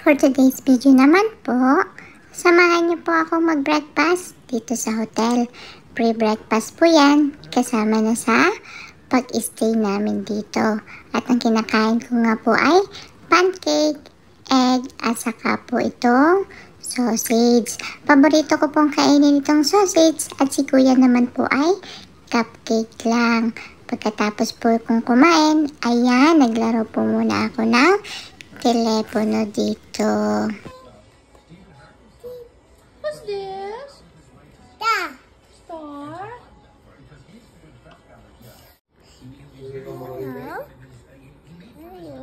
For today's video naman po, samahan niyo po ako mag-breakfast dito sa hotel. Pre-breakfast po yan, kasama na sa pag-stay namin dito. At ang kinakain ko nga po ay pancake, egg, at saka po itong sausage. Paborito ko pong kainin itong sausage at si kuya naman po ay cupcake lang. Pagkatapos po kong kumain, ayan, naglaro po muna ako ng telepono dito. What's this? Star. Star? Hello. Hello.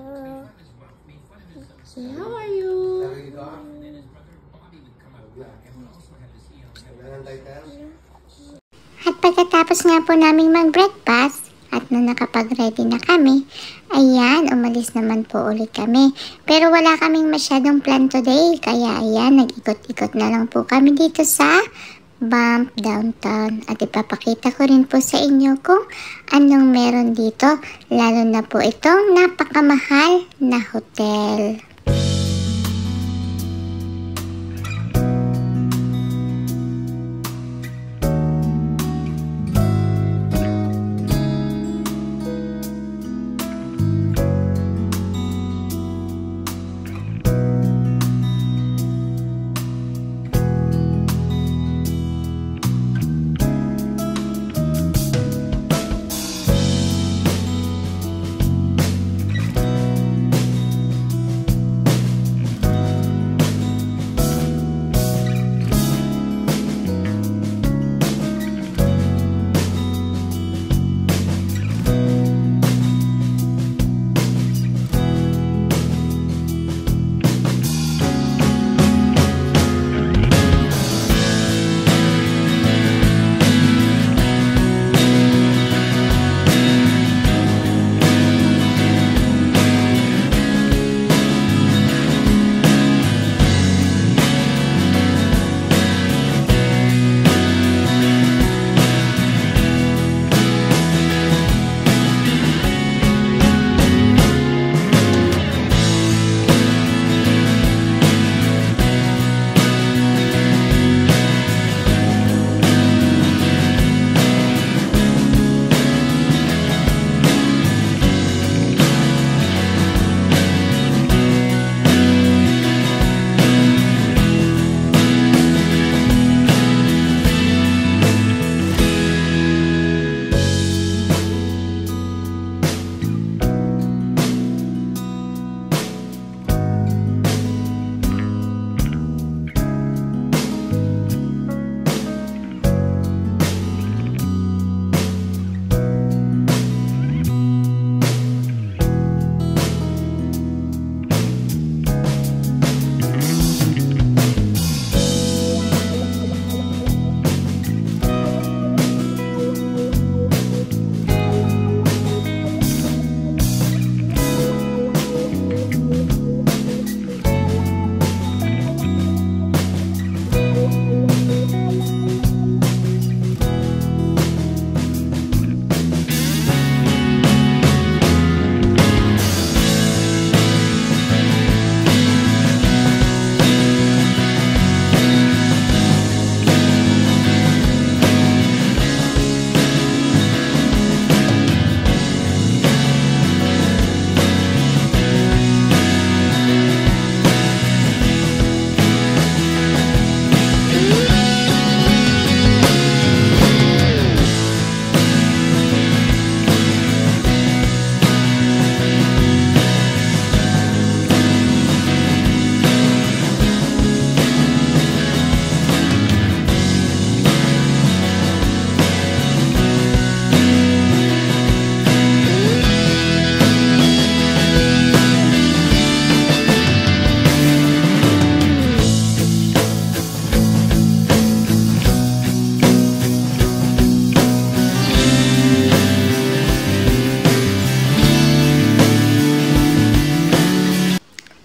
Say, how are you? At pagkatapos nga po naming mag-breakfast at nung nakapag-ready na kami, ayan, umalis naman po ulit kami. Pero wala kaming masyadong plan today, kaya ayan, nag-ikot-ikot na lang po kami dito sa Banff Downtown. At ipapakita ko rin po sa inyo kung anong meron dito, lalo na po itong napakamahal na hotel.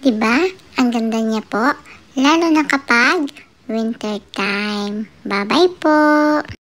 Diba? Ang ganda niya po. Lalo na kapag winter time. Bye-bye po!